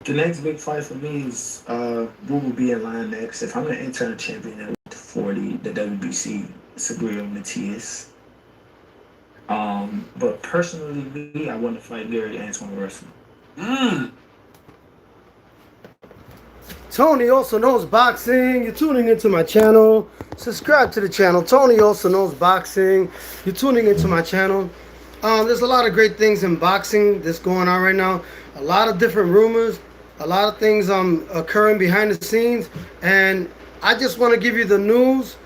The next big fight for me is who will be in line next. If I'm gonna enter a champion at 40, the WBC, it's Matias. But personally, me, I want to fight Gary Antoine Russell. Mm. Tony also knows boxing. You're tuning into my channel. Subscribe to the channel. Tony also knows boxing. You're tuning into my channel. There's a lot of great things in boxing that's going on right now. A lot of different rumors, a lot of things occurring behind the scenes, and I just want to give you the news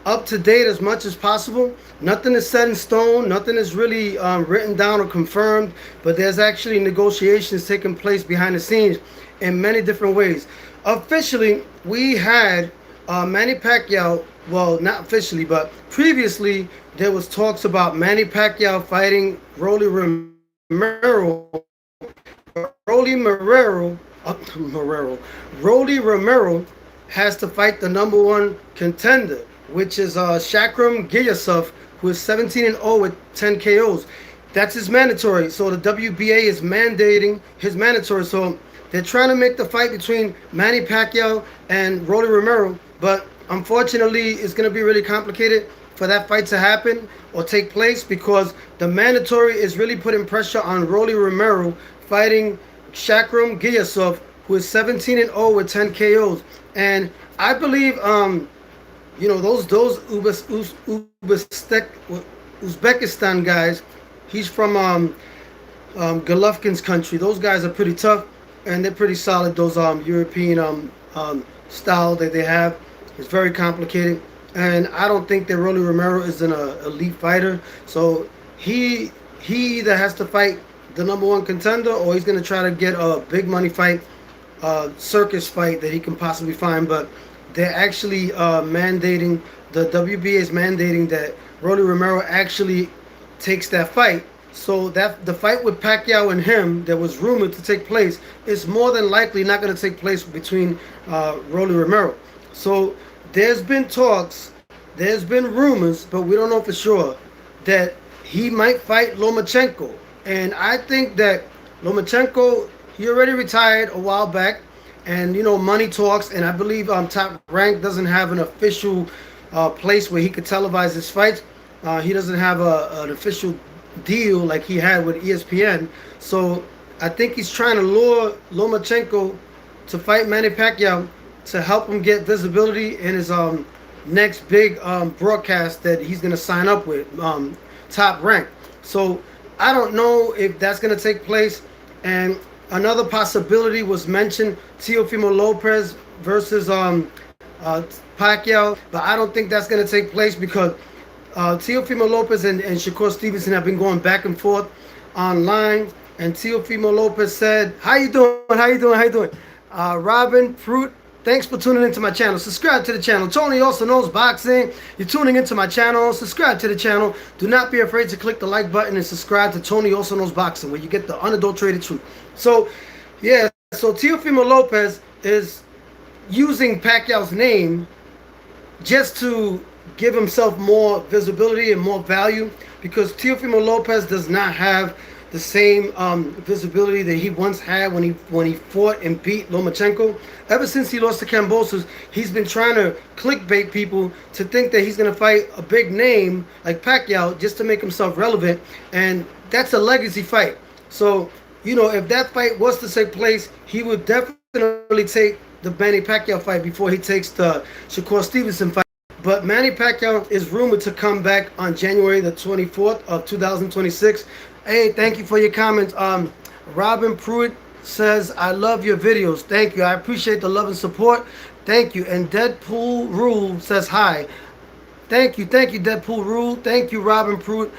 up to date as much as possible. Nothing is set in stone. Nothing is really written down or confirmed, but there's actually negotiations taking place behind the scenes in many different ways. Officially, we had Manny Pacquiao. Well, not officially, but previously there was talks about Manny Pacquiao fighting Rolly Rolly Romero has to fight the number one contender, which is Shakram Giyasov, who is 17-0 with 10 KOs. That's his mandatory. So the WBA is mandating his mandatory. So they're trying to make the fight between Manny Pacquiao and Rolly Romero, but unfortunately, it's going to be really complicated for that fight to happen or take place because the mandatory is really putting pressure on Rolly Romero fighting Shakram Giyasov, who is 17-0 with 10 KOs. And I believe, those Uzbekistan guys, he's from Golovkin's country. Those guys are pretty tough and they're pretty solid. Those European style that they have is very complicated. And I don't think that Rolly Romero is an elite fighter. So he either has to fight the number one contender or he's going to try to get a big money fight, circus fight that he can possibly find. But they're actually mandating, the WBA is mandating that Rolly Romero actually takes that fight. So that the fight with Pacquiao and him that was rumored to take place is more than likely not going to take place between Rolly Romero. So there's been talks, there's been rumors, but we don't know for sure that he might fight Lomachenko. And I think that Lomachenko, he already retired a while back, and money talks. And I believe Top Rank doesn't have an official place where he could televise his fights. He doesn't have an official deal like he had with ESPN. So I think he's trying to lure Lomachenko to fight Manny Pacquiao to help him get visibility in his next big broadcast that he's going to sign up with, Top Rank. So I don't know if that's going to take place. And another possibility was mentioned, Teofimo Lopez versus Pacquiao, but I don't think that's going to take place because Teofimo Lopez and Shakur Stevenson have been going back and forth online. And Teofimo Lopez said, "How you doing? How you doing? How you doing?" Robin Fruit, thanks for tuning into my channel. Subscribe to the channel. Tony also knows boxing. You're tuning into my channel. Subscribe to the channel. Do not be afraid to click the like button and subscribe to Tony also knows boxing, where you get the unadulterated truth. So, yeah. So Teofimo Lopez is using Pacquiao's name just to give himself more visibility and more value, because Teofimo Lopez does not have the same visibility that he once had when he fought and beat Lomachenko. Ever since he lost to Kambosos, he's been trying to clickbait people to think that he's going to fight a big name like Pacquiao just to make himself relevant, and that's a legacy fight. So, if that fight was to take place, he would definitely take the Manny Pacquiao fight before he takes the Shakur Stevenson fight. But Manny Pacquiao is rumored to come back on January the 24th of 2026. Hey, thank you for your comments. Robin Pruitt says, "I love your videos." Thank you. I appreciate the love and support. Thank you. And Deadpool Rule says hi. Thank you, Deadpool Rule. Thank you, Robin Pruitt.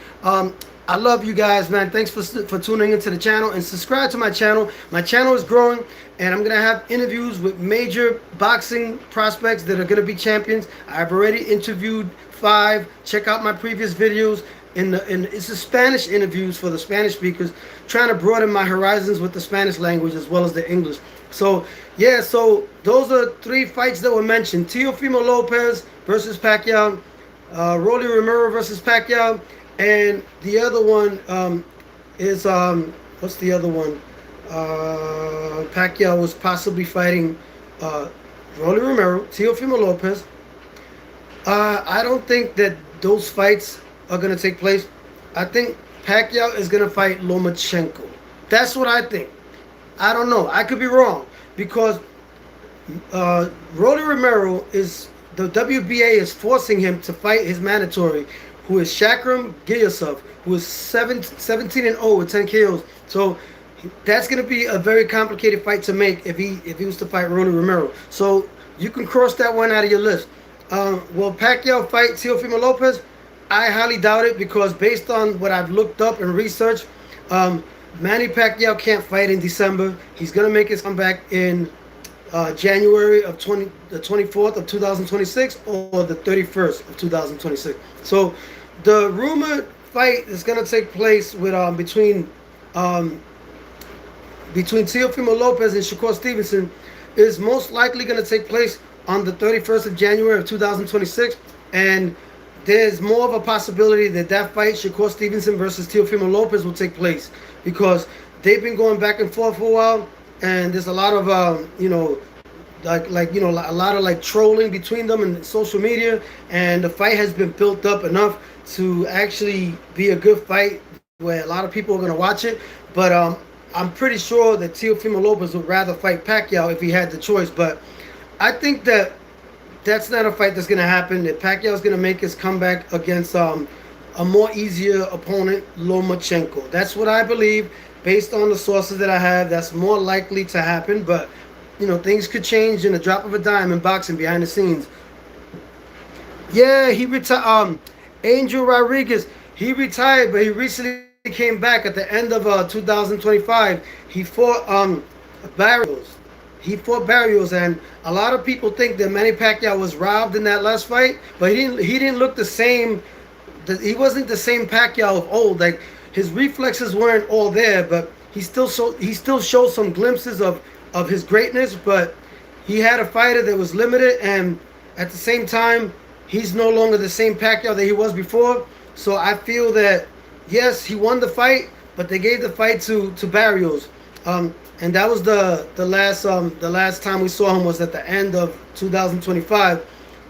I love you guys, man. Thanks for tuning into the channel and subscribe to my channel. My channel is growing, and I'm gonna have interviews with major boxing prospects that are gonna be champions. I've already interviewed 5. Check out my previous videos. It's the Spanish interviews for the Spanish speakers, trying to broaden my horizons with the Spanish language as well as the English. So yeah, so those are 3 fights that were mentioned: Teofimo Lopez versus Pacquiao, Rolly Romero versus Pacquiao, and the other one is what's the other one? Pacquiao was possibly fighting uh, Rolly Romero, Teofimo Lopez. I don't think that those fights are going to take place. I think Pacquiao is going to fight Lomachenko. That's what I think. I don't know. I could be wrong because Rolly Romero is the WBA is forcing him to fight his mandatory, who is Shakur Giyasov, who is 17 and 0 with 10 KOs. So that's going to be a very complicated fight to make if he was to fight Rolly Romero. So you can cross that one out of your list. Will Pacquiao fight Teofimo Lopez? I highly doubt it because based on what I've looked up and researched, Manny Pacquiao can't fight in December. He's going to make his comeback in January of the 24th of 2026 or the 31st of 2026. So the rumored fight is going to take place with between Teofimo Lopez and Shakur Stevenson is most likely going to take place on the 31st of January of 2026, and there's more of a possibility that that fight, Shakur Stevenson versus Teofimo Lopez, will take place because they've been going back and forth for a while, and there's a lot of a lot of like trolling between them and social media, and the fight has been built up enough to actually be a good fight where a lot of people are going to watch it. But I'm pretty sure that Teofimo Lopez would rather fight Pacquiao if he had the choice. But I think that that's not a fight that's going to happen. That Pacquiao is going to make his comeback against a more easier opponent, Lomachenko. That's what I believe based on the sources that I have. That's more likely to happen. But, things could change in a drop of a dime in boxing behind the scenes. Yeah, he retired. Angel Rodriguez, he retired, but he recently came back at the end of 2025. He fought Barrios. And a lot of people think that Manny Pacquiao was robbed in that last fight, but he didn't look the same. He wasn't the same Pacquiao of old. Like his reflexes weren't all there, but he still showed some glimpses of his greatness. But he had a fighter that was limited, and at the same time, he's no longer the same Pacquiao that he was before. So I feel that yes, he won the fight, but they gave the fight to Barrios. And that was the last time we saw him was at the end of 2025,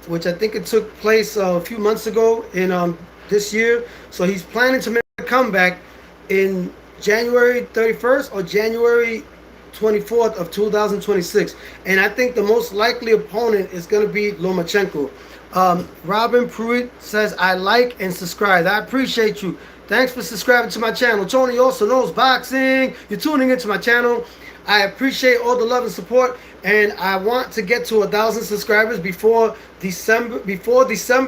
which I think it took place a few months ago in this year. So he's planning to make a comeback in January 31st or January 24th of 2026. And I think the most likely opponent is going to be Lomachenko. Robin Pruitt says, I like and subscribe. I appreciate you. Thanks for subscribing to my channel. Tony also knows boxing. You're tuning into my channel. I appreciate all the love and support, and I want to get to 1,000 subscribers before December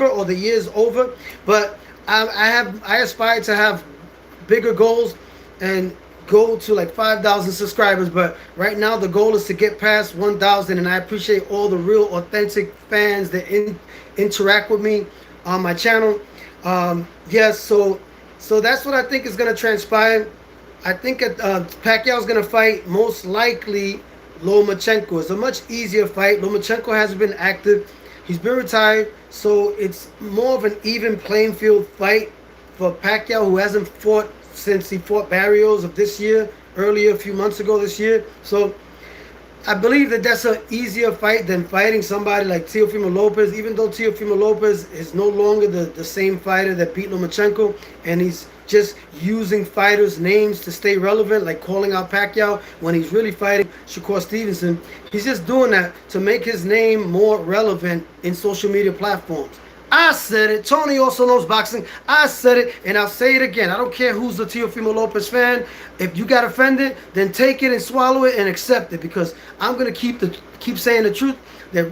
or the year's over. But I aspire to have bigger goals and go to like 5,000 subscribers. But right now the goal is to get past 1,000, and I appreciate all the real authentic fans that interact with me on my channel. Yes, so that's what I think is going to transpire. I think Pacquiao is going to fight most likely Lomachenko. It's a much easier fight. Lomachenko hasn't been active. He's been retired. So it's more of an even playing field fight for Pacquiao, who hasn't fought since he fought Barrios of this year, earlier a few months ago this year. So I believe that that's an easier fight than fighting somebody like Teofimo Lopez, even though Teofimo Lopez is no longer the same fighter that beat Lomachenko, and he's just using fighters' names to stay relevant, like calling out Pacquiao when he's really fighting Shakur Stevenson. He's just doing that to make his name more relevant in social media platforms. I said it. Tony also knows boxing. I said it, and I'll say it again. I don't care who's the Teofimo Lopez fan. If you got offended, then take it and swallow it and accept it, because I'm gonna keep saying the truth that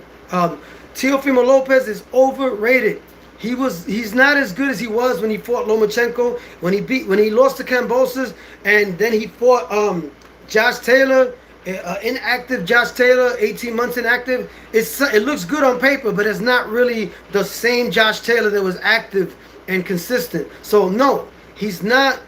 Teofimo Lopez is overrated. He's not as good as he was when he fought Lomachenko, when he lost to Kambosos, and then he fought Josh Taylor. Inactive Josh Taylor, 18 months inactive. It looks good on paper, but it's not really the same Josh Taylor that was active and consistent. So no, he's not.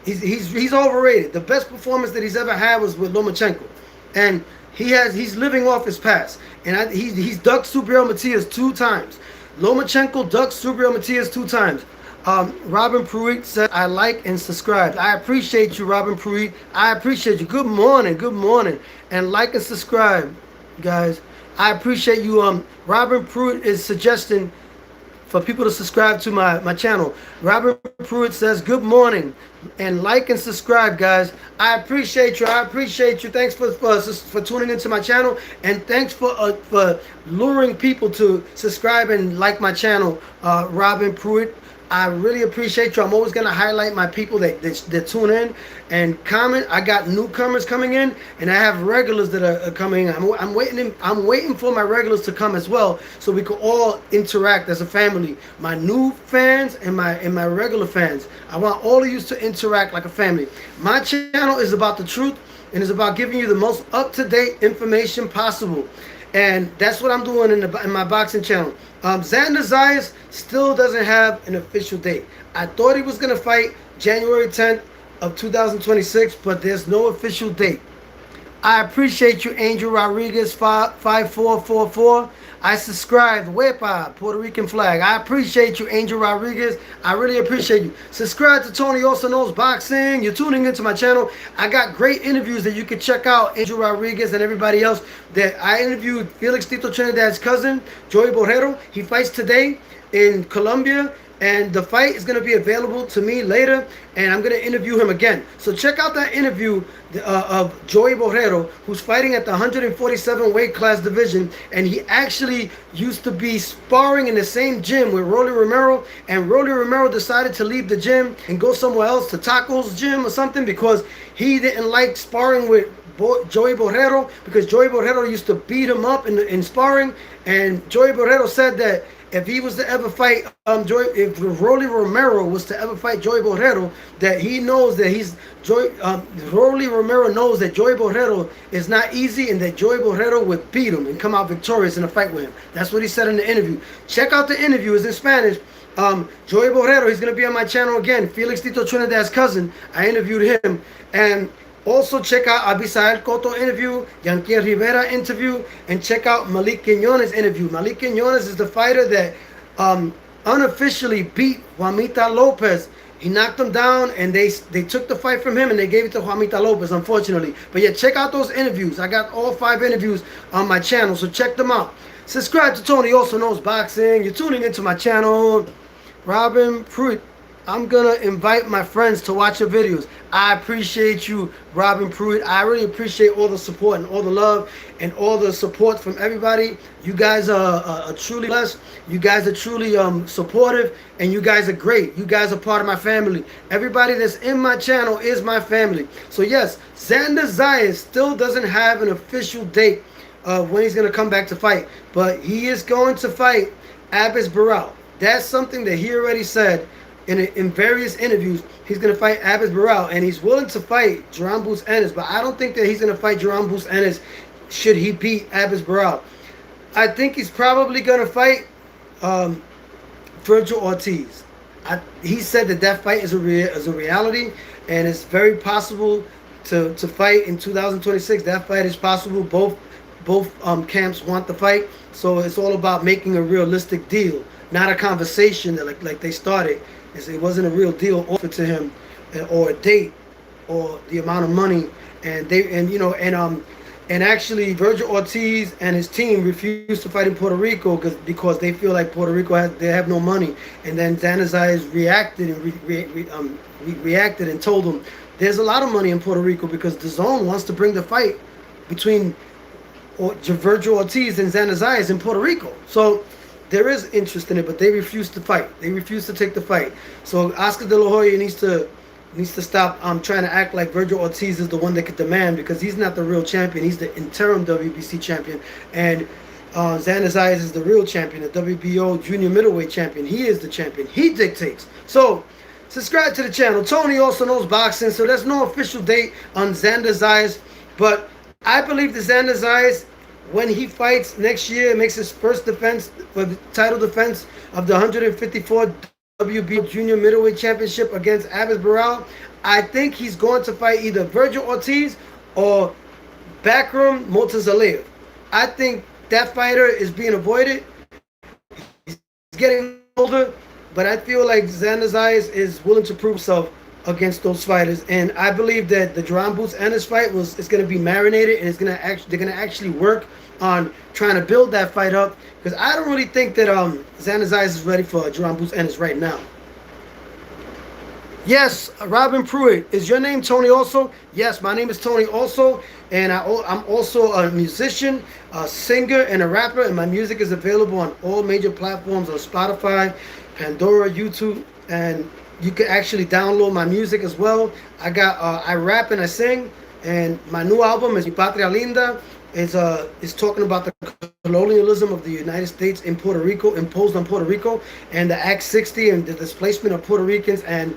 He's overrated. The best performance that he's ever had was with Lomachenko, and he's living off his past. And he's ducked Subriel Matias 2 times. Lomachenko ducked Subriel Matias 2 times. Robin Pruitt said, I like and subscribe. I appreciate you, Robin Pruitt. I appreciate you. Good morning. Good morning. And like and subscribe, guys. I appreciate you. Robin Pruitt is suggesting for people to subscribe to my channel. Robert Pruitt says, good morning, and like and subscribe, guys. I appreciate you. I appreciate you. Thanks for tuning into my channel, and thanks for luring people to subscribe and like my channel, Robin Pruitt. I really appreciate you. I'm always going to highlight my people that tune in and comment. I got newcomers coming in, and I have regulars that are coming in. I'm waiting for my regulars to come as well, so we can all interact as a family. My new fans and my regular fans. I want all of you to interact like a family. My channel is about the truth, and it's about giving you the most up-to-date information possible. And that's what I'm doing in my boxing channel. Zander Zayas still doesn't have an official date. I thought he was going to fight January 10th of 2026, but there's no official date. I appreciate you, Angel Rodriguez 5444. I subscribed. Wepa, Puerto Rican flag. I appreciate you, Angel Rodriguez. I really appreciate you. Subscribe to Tony Also Knows Boxing. You're tuning into my channel. I got great interviews that you can check out. Angel Rodriguez and everybody else. That I interviewed Felix Tito Trinidad's cousin, Joey Borrero. He fights today in Colombia. And the fight is going to be available to me later, and I'm going to interview him again. So check out that interview of Joey Borrero, who's fighting at the 147 weight class division, and he actually used to be sparring in the same gym with Rolly Romero, and Rolly Romero decided to leave the gym and go somewhere else, to Taco's gym or something, because he didn't like sparring with Joey Borrero, because Joey Borrero used to beat him up in sparring, and Joey Borrero said that if he was to ever fight if Rolly Romero was to ever fight Joey Borrero, that he knows that Rolly Romero knows that Joey Borrero is not easy, and that Joey Borrero would beat him and come out victorious in a fight with him. That's what he said in the interview. Check out the interview. It's in Spanish. Joey Borrero, he's going to be on my channel again. Felix Tito Trinidad's cousin. I interviewed him. And also check out Abisael Cotto interview, Yanquier Rivera interview, and check out Malik Quinones interview. Malik Quinones is the fighter that unofficially beat Juanita Lopez. He knocked him down, and they took the fight from him, and they gave it to Juanita Lopez, unfortunately. But yeah, check out those interviews. I got all 5 interviews on my channel, so check them out. Subscribe to Tony Also Knows Boxing. You're tuning into my channel. Robin Pruitt. I'm going to invite my friends to watch your videos. I appreciate you, Robin Pruitt. I really appreciate all the support and all the love and all the support from everybody. You guys are truly blessed. You guys are truly supportive, and you guys are great. You guys are part of my family. Everybody that's in my channel is my family. So yes, Zander Zayas still doesn't have an official date of when he's going to come back to fight, but he is going to fight Abbas Barral. That's something that he already said in various interviews. He's going to fight Abbas Barral, and he's willing to fight Jerome Boots Ennis, but I don't think that he's going to fight Jerome Boots Ennis should he beat Abbas Barral. I think he's probably going to fight Virgil Ortiz. He said that fight is a reality, and it's very possible to fight in 2026. That fight is possible. Both camps want the fight, so it's all about making a realistic deal, not a conversation that like they started. It wasn't a real deal offered to him, or a date, or the amount of money, and actually Virgil Ortiz and his team refused to fight in Puerto Rico because they feel like Puerto Rico have no money. And then Zander Zayas reacted and told him there's a lot of money in Puerto Rico, because the zone wants to bring the fight between Virgil Ortiz and Zander Zayas in Puerto Rico. So there is interest in it, but they refuse to fight. They refuse to take the fight. So Oscar De La Hoya needs to stop trying to act like Virgil Ortiz is the one that could demand, because he's not the real champion. He's the interim WBC champion, and Zander Zayas is the real champion, the WBO junior middleweight champion. He is the champion. He dictates. So subscribe to the channel. Tony Also Knows Boxing. So there's no official date on Zander Zayas, but I believe that Zander Zayas, when he fights next year, makes his first defense for the title defense of the 154 WBO Junior Middleweight Championship against Abbas Barral, I think he's going to fight either Virgil Ortiz or Bakram Murtazaliev. I think that fighter is being avoided. He's getting older. but I feel like Zander Zayas is willing to prove himself against those fighters, and I believe that the Duran Boots and this fight is going to be marinated, and they're going to actually work on trying to build that fight up, because I don't really think that Zander Zayas is ready for Duran Boots Ennis right now. Yes, Robin Pruitt. Is your name Tony also? Yes, my name is Tony also, and I'm also a musician, a singer, and a rapper, and my music is available on all major platforms on Spotify, Pandora, YouTube, and you can actually download my music as well. I rap and I sing, and my new album is Mi Patria Linda. Is talking about the colonialism of the United States in Puerto Rico, imposed on Puerto Rico, and the Act 60 and the displacement of Puerto Ricans and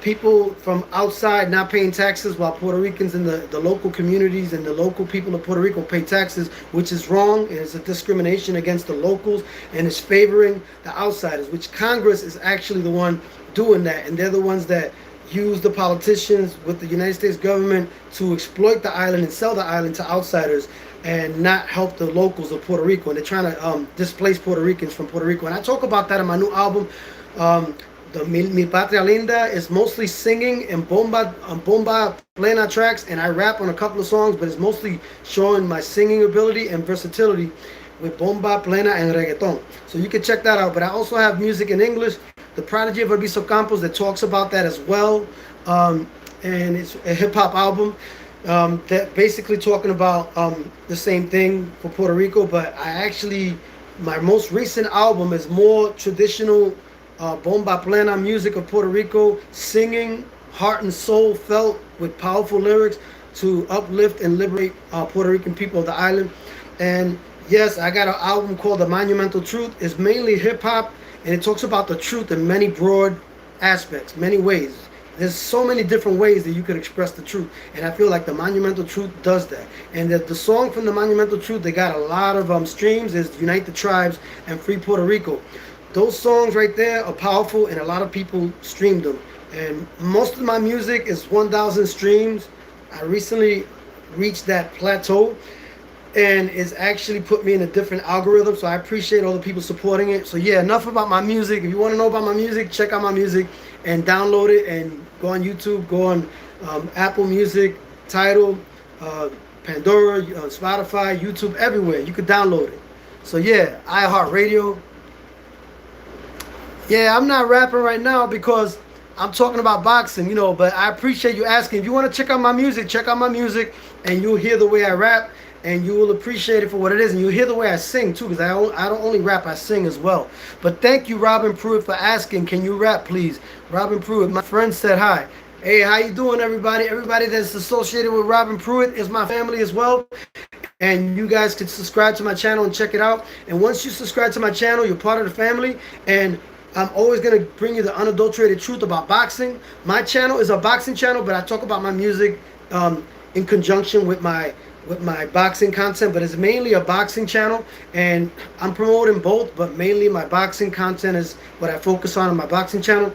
people from outside not paying taxes, while Puerto Ricans in the local communities and the local people of Puerto Rico pay taxes, which is wrong, and it's a discrimination against the locals, and it's favoring the outsiders, which Congress is actually the one doing that, and they're the ones that use the politicians with the United States government to exploit the island and sell the island to outsiders and not help the locals of Puerto Rico. And they're trying to displace Puerto Ricans from Puerto Rico. And I talk about that in my new album. The Mi Patria Linda is mostly singing and bomba plena tracks, and I rap on a couple of songs, but it's mostly showing my singing ability and versatility with bomba plena and reggaeton. So you can check that out. But I also have music in English. The Prodigy of Albizu Campos that talks about that as well, and it's a hip hop album that basically talking about the same thing for Puerto Rico. But my most recent album is more traditional bomba plena music of Puerto Rico, singing, heart and soul felt with powerful lyrics to uplift and liberate Puerto Rican people of the island. And yes, I got an album called The Monumental Truth. It's mainly hip hop. And it talks about the truth in many broad aspects, many ways. There's so many different ways that you could express the truth. And I feel like The Monumental Truth does that. And the song from The Monumental Truth, they got a lot of streams, is Unite the Tribes and Free Puerto Rico. Those songs right there are powerful, and a lot of people streamed them. And most of my music is 1,000 streams. I recently reached that plateau, and it's actually put me in a different algorithm, so I appreciate all the people supporting it. So yeah, enough about my music. If you want to know about my music, check out my music and download it, and go on YouTube, go on Apple Music, Tidal, Pandora, Spotify, YouTube, everywhere. You could download it. So yeah, iHeartRadio. Yeah, I'm not rapping right now because I'm talking about boxing, but I appreciate you asking. If you want to check out my music, and you'll hear the way I rap. And you will appreciate it for what it is. And you'll hear the way I sing, too, because I don't only rap, I sing as well. But thank you, Robin Pruitt, for asking, can you rap, please? Robin Pruitt, my friend, said hi. Hey, how you doing, everybody? Everybody that's associated with Robin Pruitt is my family as well. And you guys can subscribe to my channel and check it out. And once you subscribe to my channel, you're part of the family. And I'm always going to bring you the unadulterated truth about boxing. My channel is a boxing channel, but I talk about my music in conjunction with my boxing content, but it's mainly a boxing channel, and I'm promoting both, but mainly my boxing content is what I focus on my boxing channel.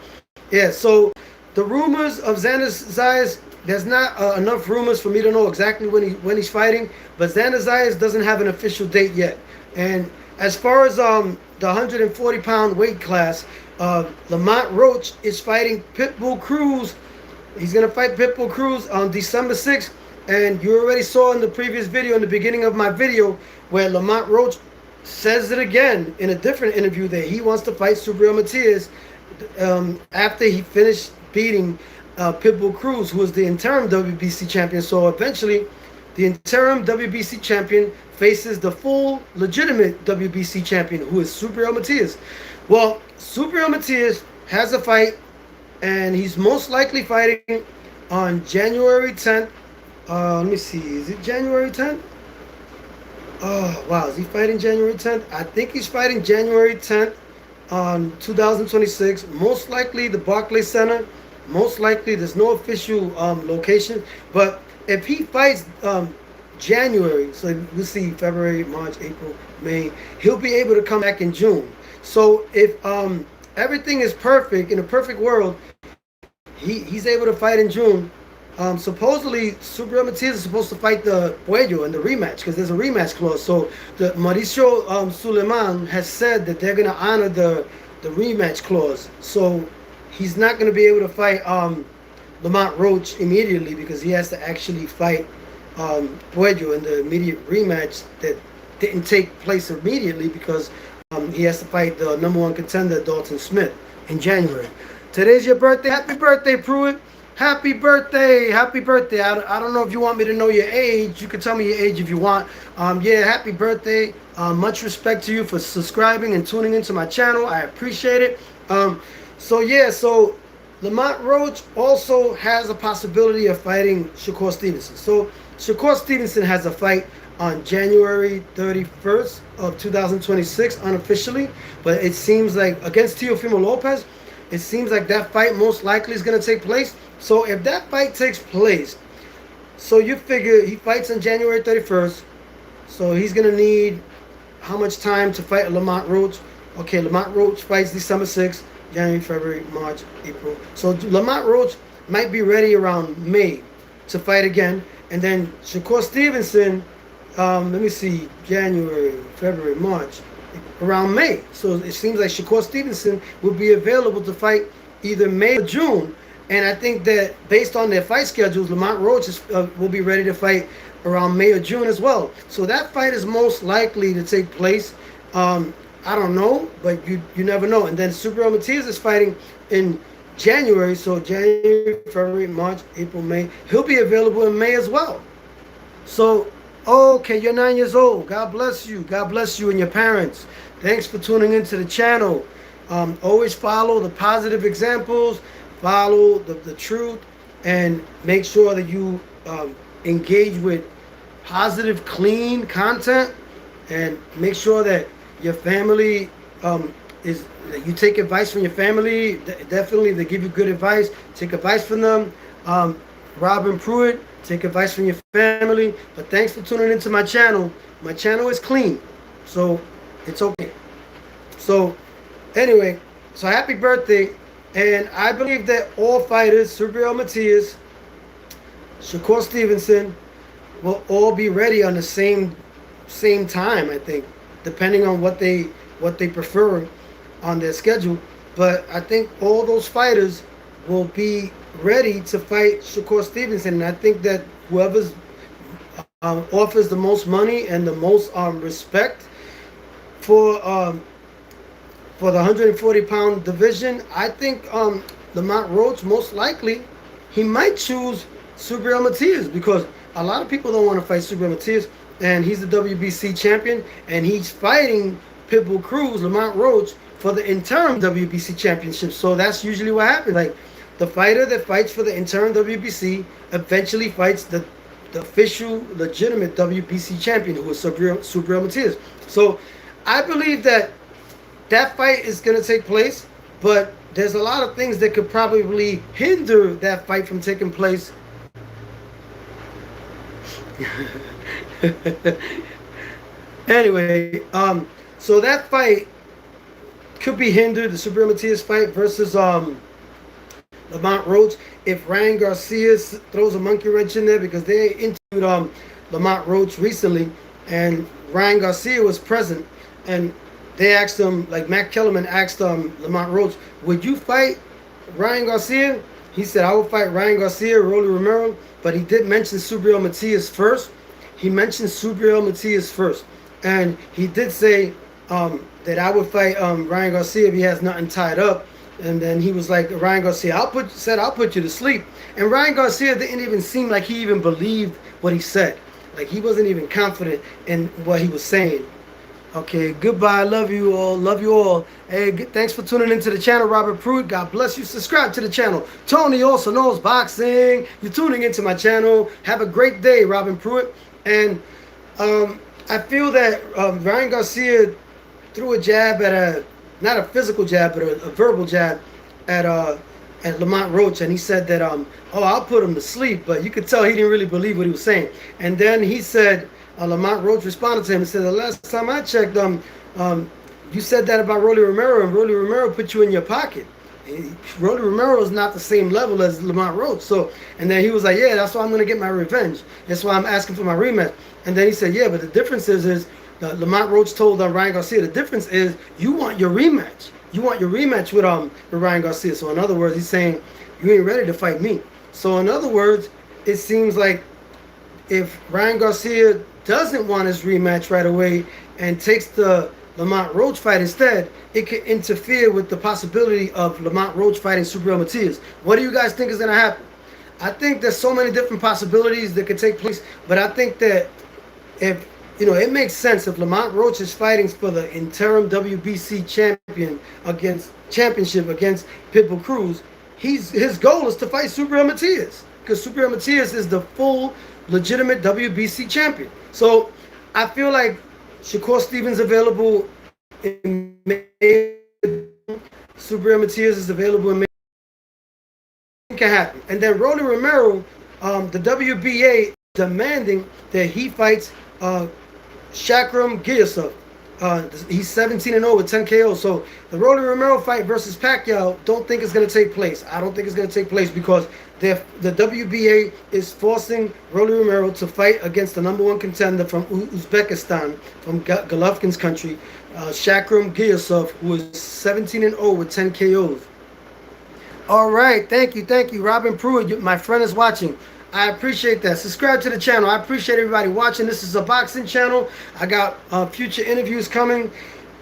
Yeah, so the rumors of Zander Zayas, there's not enough rumors for me to know exactly when he's fighting, but Zander Zayas doesn't have an official date yet. And as far as the 140-pound weight class, Lamont Roach is fighting Pitbull Cruz. He's going to fight Pitbull Cruz on December 6th. And you already saw in the previous video, in the beginning of my video, where Lamont Roach says it again in a different interview that he wants to fight Subriel Matias after he finished beating Pitbull Cruz, who is the interim WBC champion. So eventually, the interim WBC champion faces the full, legitimate WBC champion, who is Subriel Matias. Well, Subriel Matias has a fight, and he's most likely fighting on January 10th. Let me see. Is it January 10th? Oh, wow. Is he fighting January 10th? I think he's fighting January 10th on 2026. Most likely the Barclays Center. Most likely there's no official location. But if he fights January, so we'll see February, March, April, May, he'll be able to come back in June. So if everything is perfect, in a perfect world, he's able to fight in June. Supposedly, Subriel Matias is supposed to fight the Puello in the rematch, because there's a rematch clause. So the Mauricio Suleiman has said that they're going to honor the the rematch clause. So he's not going to be able to fight Lamont Roach immediately because he has to actually fight Puello in the immediate rematch that didn't take place immediately because he has to fight the number one contender, Dalton Smith, in January. Today's your birthday. Happy birthday, Pruitt. Happy birthday. Happy birthday. I don't know if you want me to know your age. You can tell me your age if you want. Yeah, happy birthday. Much respect to you for subscribing and tuning into my channel. I appreciate it. So Lamont Roach also has a possibility of fighting Shakur Stevenson. So Shakur Stevenson has a fight on January 31st of 2026 unofficially, but it seems like against Teofimo Lopez, it seems like that fight most likely is going to take place. So if that fight takes place, so you figure he fights on January 31st, so he's going to need how much time to fight Lamont Roach? Okay, Lamont Roach fights December 6th, January, February, March, April. So Lamont Roach might be ready around May to fight again. And then Shakur Stevenson, let me see, January, February, March, around May. So it seems like Shakur Stevenson will be available to fight either May or June. And I think that based on their fight schedules, Lamont Roach will be ready to fight around May or June as well. So that fight is most likely to take place. I don't know, but you never know. And then Subriel Matias is fighting in January. So January, February, March, April, May. He'll be available in May as well. So, okay, you're 9 years old. God bless you. God bless you and your parents. Thanks for tuning into the channel. Always follow the positive examples. Follow the truth. And make sure that you engage with positive, clean content. And make sure that your family you take advice from your family. Definitely, they give you good advice. Take advice from them. Robin Pruitt, take advice from your family. But thanks for tuning into my channel. My channel is clean, so it's okay. So anyway, so happy birthday. And I believe that all fighters, Subriel Matias, Shakur Stevenson, will all be ready on the same time, I think, depending on what they prefer on their schedule. But I think all those fighters will be ready to fight Shakur Stevenson. And I think that whoever's offers the most money and the most respect for the 140-pound division, I think Lamont Roach, most likely, he might choose Subriel Matias because a lot of people don't want to fight Subriel Matias. And he's the WBC champion, and he's fighting Pitbull Cruz, Lamont Roach, for the interim WBC championship. So that's usually what happens. Like, the fighter that fights for the interim WBC eventually fights the official, legitimate WBC champion, who is Subriel Matias. So I believe that fight is going to take place, but there's a lot of things that could probably hinder that fight from taking place. Anyway, so that fight could be hindered, the Subriel Matias fight versus Lamont Roach, if Ryan Garcia throws a monkey wrench in there, because they interviewed Lamont Roach recently, and Ryan Garcia was present, and they asked him, like Matt Kellerman asked Lamont Roach, would you fight Ryan Garcia? He said, I would fight Ryan Garcia, Rolly Romero, but he did mention Subriel Matias first. He mentioned Subriel Matias first. And he did say that I would fight Ryan Garcia if he has nothing tied up. And then he was like, Ryan Garcia, I'll put you to sleep. And Ryan Garcia didn't even seem like he even believed what he said. Like, he wasn't even confident in what he was saying. Okay, goodbye. Love you all. Love you all. Hey, thanks for tuning into the channel, Robert Pruitt. God bless you. Subscribe to the channel. Tony also knows boxing. You're tuning into my channel. Have a great day, Robin Pruitt. And I feel that Ryan Garcia threw a jab at not a physical jab, but a verbal jab at Lamont Roach, and he said that oh, I'll put him to sleep, but you could tell he didn't really believe what he was saying. And then he said, Lamont Roach responded to him and said, the last time I checked, you said that about Rolly Romero, and Rolly Romero put you in your pocket. Rolly Romero is not the same level as Lamont Roach. So, and then he was like, yeah, that's why I'm going to get my revenge. That's why I'm asking for my rematch. And then he said, yeah, but the difference is Lamont Roach told Ryan Garcia, the difference is you want your rematch. You want your rematch with Ryan Garcia. So in other words, he's saying you ain't ready to fight me. So in other words, it seems like if Ryan Garcia doesn't want his rematch right away and takes the Lamont Roach fight instead, it could interfere with the possibility of Lamont Roach fighting Subriel Matias. What do you guys think is going to happen? I think there's so many different possibilities that could take place, but I think that if it makes sense if Lamont Roach is fighting for the interim WBC championship against Pitbull Cruz. His goal is to fight Subriel Matias because Subriel Matias is the full legitimate WBC champion. So I feel like Shakur Stevens available in May. Subriel Matias is available in May. It can happen. And then Rolly Romero, the WBA demanding that he fights Shakur Giyasov. He's 17-0 with 10 KOs. So the Rolly Romero fight versus Pacquiao, don't think it's going to take place. I don't think it's going to take place because the WBA is forcing Rolly Romero to fight against the #1 contender from Uzbekistan, from Golovkin's country, Shakur Giyasov, who is 17-0 with 10 KOs. All right, thank you, Robin Pruitt. My friend is watching. I appreciate that. Subscribe to the channel. I appreciate everybody watching. This is a boxing channel. I got future interviews coming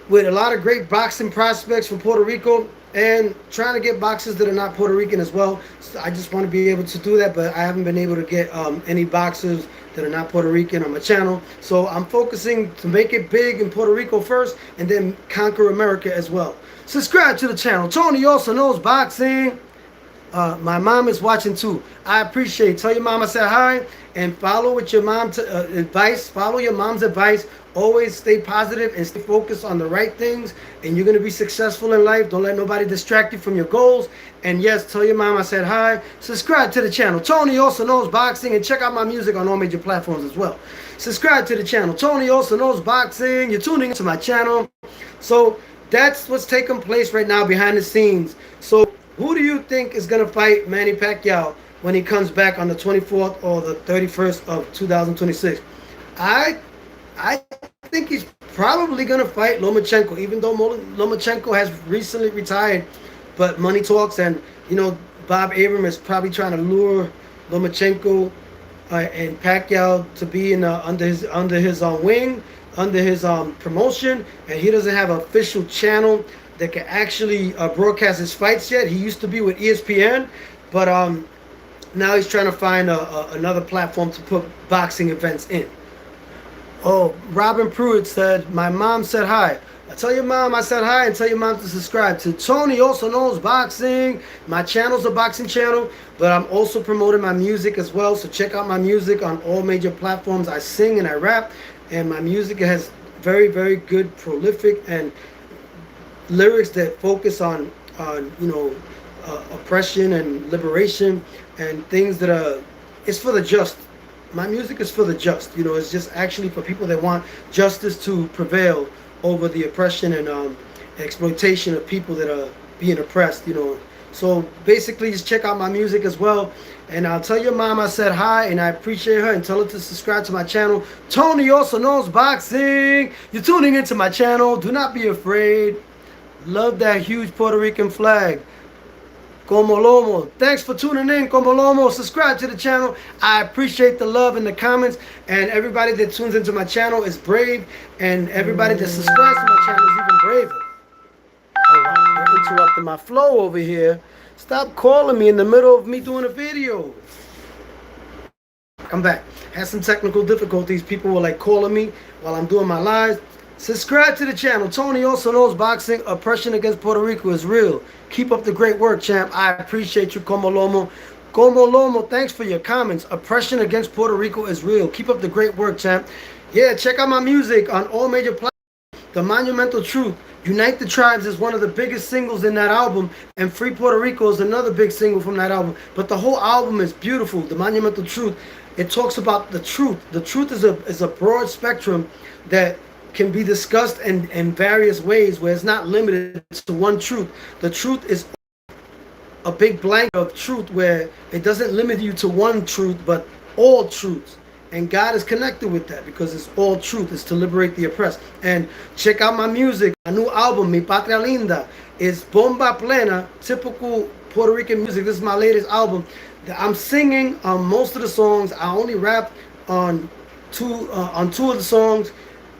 with a lot of great boxing prospects from Puerto Rico and trying to get boxers that are not Puerto Rican as well. So I just want to be able to do that, but I haven't been able to get any boxers that are not Puerto Rican on my channel. So I'm focusing to make it big in Puerto Rico first and then conquer America as well. Subscribe to the channel. Tony also knows boxing. My mom is watching too. I appreciate it. Tell your mom I said hi and follow with your mom's advice. Follow your mom's advice. Always stay positive and stay focused on the right things, and you're going to be successful in life. Don't let nobody distract you from your goals. And yes, tell your mom I said hi. Subscribe to the channel. Tony also knows boxing, and check out my music on all major platforms as well. Subscribe to the channel. Tony also knows boxing. You're tuning into my channel. So that's what's taking place right now behind the scenes. So who do you think is going to fight Manny Pacquiao when he comes back on the 24th or the 31st of 2026? I think he's probably going to fight Lomachenko, even though Lomachenko has recently retired. But money talks, and Bob Arum is probably trying to lure Lomachenko and Pacquiao to be under his wing, under his promotion, and he doesn't have an official channel that can actually broadcast his fights yet. He used to be with ESPN, but now he's trying to find another platform to put boxing events in. Oh, Robin Pruitt said, my mom said hi. I tell your mom I said hi, and tell your mom to subscribe to Tony also knows boxing. My channel's a boxing channel, but I'm also promoting my music as well. So check out my music on all major platforms. I sing and I rap, and my music has very, very good, prolific, and lyrics that focus on oppression and liberation and things that are, it's for the just. My music is for the just. It's just actually for people that want justice to prevail over the oppression and exploitation of people that are being oppressed. So basically, just check out my music as well. And I'll tell your mom I said hi, and I appreciate her, and tell her to subscribe to my channel. Tony also knows boxing. You're tuning into my channel. Do not be afraid. Love that huge Puerto Rican flag. Como Lomo. Thanks for tuning in, Como Lomo. Subscribe to the channel. I appreciate the love in the comments. And everybody that tunes into my channel is brave. And everybody that subscribes to my channel is even braver. Oh, wow. You're interrupting my flow over here. Stop calling me in the middle of me doing a video. I'm back. Had some technical difficulties. People were calling me while I'm doing my lives. Subscribe to the channel. Tony also knows boxing. Oppression against Puerto Rico is real. Keep up the great work, champ. I appreciate you, Como Lomo. Como Lomo, thanks for your comments. Oppression against Puerto Rico is real. Keep up the great work, champ. Yeah, check out my music on all major platforms. The Monumental Truth, Unite the Tribes is one of the biggest singles in that album, and Free Puerto Rico is another big single from that album. But the whole album is beautiful. The Monumental Truth, it talks about the truth. The truth is a broad spectrum that can be discussed in various ways, where it's not limited to one truth. The truth is a big blanket of truth where it doesn't limit you to one truth, but all truths. And God is connected with that because it's all truth. It's to liberate the oppressed. And check out my music. My new album, Mi Patria Linda, is bomba plena, typical Puerto Rican music. This is my latest album. I'm singing on most of the songs. I only rap on two of the songs,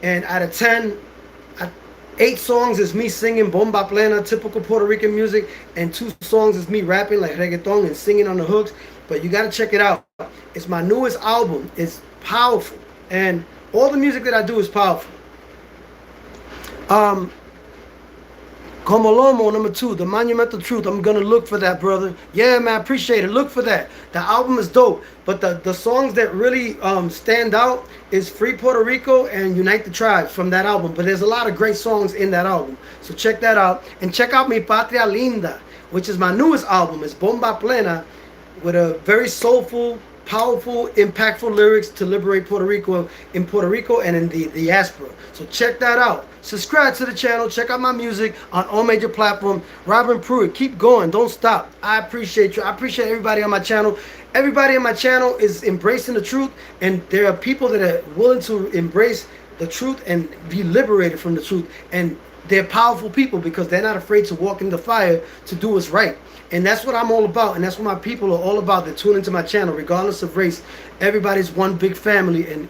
and out of 10, 8 songs is me singing bomba plena, typical Puerto Rican music, and 2 songs is me rapping like reggaeton and singing on the hooks. But you gotta check it out. It's my newest album. It's powerful, and all the music that I do is powerful. Como Lomo, number 2, The Monumental Truth. I'm gonna look for that, brother. Yeah, man, I appreciate it. Look for that. The album is dope, but the songs that really stand out is Free Puerto Rico and Unite the Tribes from that album. But there's a lot of great songs in that album, so check that out. And check out Mi Patria Linda, which is my newest album. It's bomba plena, with a very soulful, powerful, impactful lyrics to liberate Puerto Rico in Puerto Rico and in the diaspora. So check that out. Subscribe to the channel. Check out my music on all major platforms. Robin Pruitt, keep going. Don't stop. I appreciate you. I appreciate everybody on my channel. Everybody on my channel is embracing the truth, and there are people that are willing to embrace the truth and be liberated from the truth. And they're powerful people because they're not afraid to walk in the fire to do what's right. And that's what I'm all about, and that's what my people are all about. They tune into my channel regardless of race. Everybody's one big family, and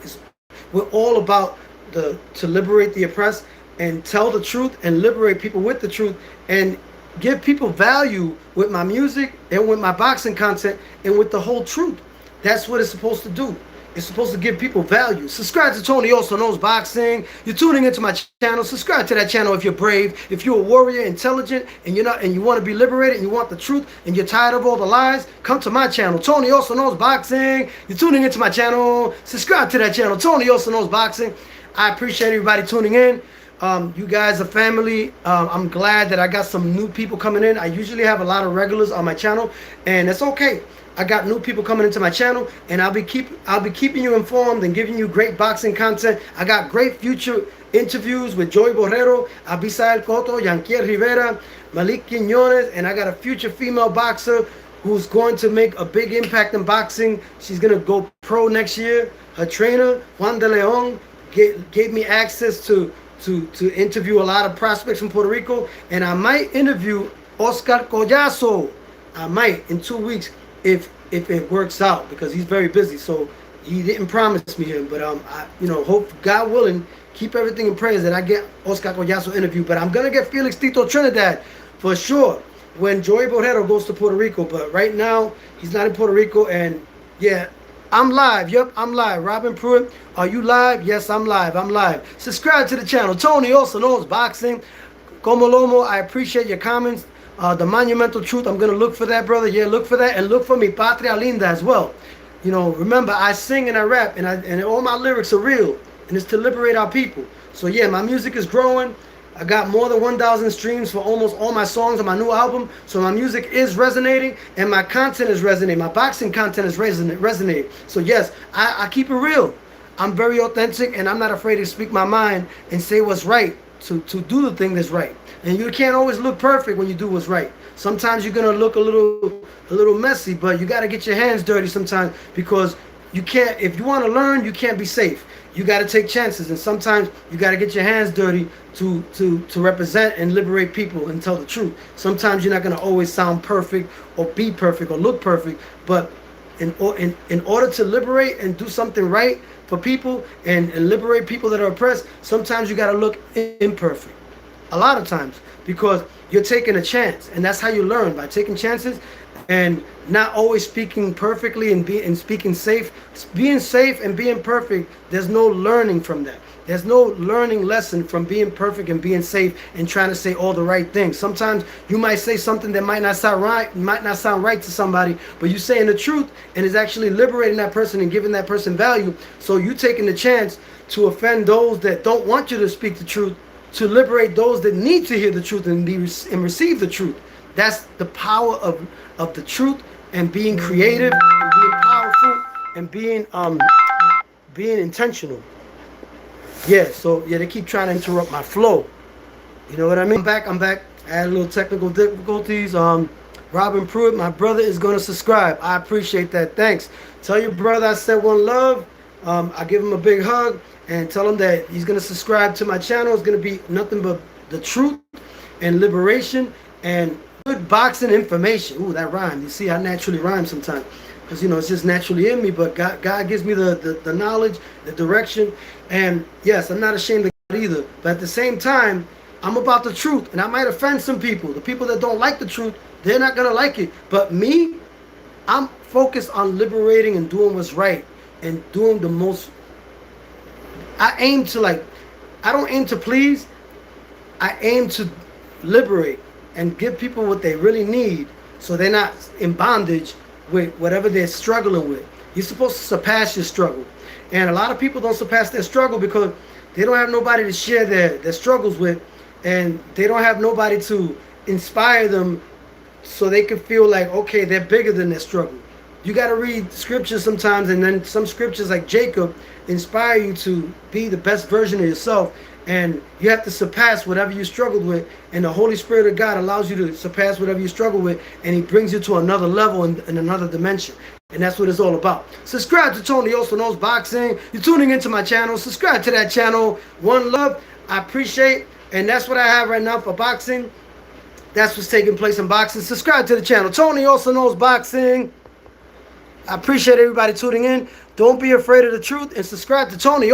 we're all about to liberate the oppressed and tell the truth and liberate people with the truth and give people value with my music and with my boxing content and with the whole truth. That's what it's supposed to do. It's supposed to give people value. Subscribe to Tony Also Knows Boxing. You're tuning into my channel. Subscribe to that channel if you're brave, if you're a warrior, intelligent, and you want to be liberated and you want the truth and you're tired of all the lies. Come to my channel. Tony Also Knows Boxing. You're tuning into my channel. Subscribe to that channel. Tony Also Knows Boxing. I appreciate everybody tuning in. You guys are family. I'm glad that I got some new people coming in. I usually have a lot of regulars on my channel, and it's okay. I got new people coming into my channel, and I'll be keeping you informed and giving you great boxing content. I got great future interviews with Joey Borrero, Abisael Cotto, Yanquiel Rivera, Malik Quiñones, and I got a future female boxer who's going to make a big impact in boxing. She's gonna go pro next year. Her trainer, Juan de Leon, gave me access to interview a lot of prospects from Puerto Rico, and I might interview Oscar Collazo. I might in 2 weeks if it works out, because he's very busy. So he didn't promise me him, but hope God willing, keep everything in prayers that I get Oscar Collazo interview. But I'm gonna get Felix Tito Trinidad for sure when Joey Borrero goes to Puerto Rico. But right now he's not in Puerto Rico, and yeah. I'm live. Yep, I'm live. Robin Pruitt, are you live? Yes, I'm live. I'm live. Subscribe to the channel. Tony Also Knows Boxing. Como Lomo, I appreciate your comments. The Monumental Truth, I'm going to look for that, brother. Yeah, look for that. And look for Mi Patria Linda as well. Remember, I sing and I rap, and all my lyrics are real. And it's to liberate our people. So, yeah, my music is growing. I got more than 1,000 streams for almost all my songs on my new album. So my music is resonating, and my content is resonating. My boxing content is resonating. So yes, I keep it real. I'm very authentic, and I'm not afraid to speak my mind and say what's right, to do the thing that's right. And you can't always look perfect when you do what's right. Sometimes you're gonna look a little messy, but you gotta get your hands dirty sometimes, because you can't. If you want to learn, you can't be safe. You got to take chances, and sometimes you got to get your hands dirty to represent and liberate people and tell the truth. Sometimes you're not going to always sound perfect or be perfect or look perfect, but in order to liberate and do something right for people and liberate people that are oppressed, sometimes you got to look imperfect. A lot of times, because you're taking a chance, and that's how you learn, by taking chances and not always speaking perfectly and speaking safe. Being safe and being perfect, there's no learning from that. There's no learning lesson from being perfect and being safe and trying to say all the right things. Sometimes you might say something that might not sound right to somebody, but you're saying the truth, and it's actually liberating that person and giving that person value. So you taking the chance to offend those that don't want you to speak the truth, to liberate those that need to hear the truth and receive the truth. That's the power of the truth, and being creative and being powerful and being intentional. Yeah, so yeah, they keep trying to interrupt my flow. You know what I mean? I'm back. I had a little technical difficulties. Robin Pruitt, my brother, is gonna subscribe. I appreciate that. Thanks. Tell your brother I said one love. I give him a big hug and tell him that he's going to subscribe to my channel. It's going to be nothing but the truth and liberation and good boxing information. Ooh, that rhymed. You see, I naturally rhyme sometimes because, it's just naturally in me. But God gives me the knowledge, the direction. And yes, I'm not ashamed of God either. But at the same time, I'm about the truth. And I might offend some people. The people that don't like the truth, they're not going to like it. But me, I'm focused on liberating and doing what's right and doing the most. I don't aim to please. I aim to liberate and give people what they really need so they're not in bondage with whatever they're struggling with. You're supposed to surpass your struggle. And a lot of people don't surpass their struggle because they don't have nobody to share their struggles with, and they don't have nobody to inspire them so they can feel like, okay, they're bigger than their struggle. You got to read scriptures sometimes, and then some scriptures like Jacob inspire you to be the best version of yourself. And you have to surpass whatever you struggled with, and the Holy Spirit of God allows you to surpass whatever you struggle with, and He brings you to another level and another dimension. And that's what it's all about. Subscribe to Tony Also Knows Boxing. You're tuning into my channel. Subscribe to that channel. One love. I appreciate. And that's what I have right now for boxing. That's what's taking place in boxing. Subscribe to the channel. Tony Also Knows Boxing. I appreciate everybody tuning in. Don't be afraid of the truth, and subscribe to Tony.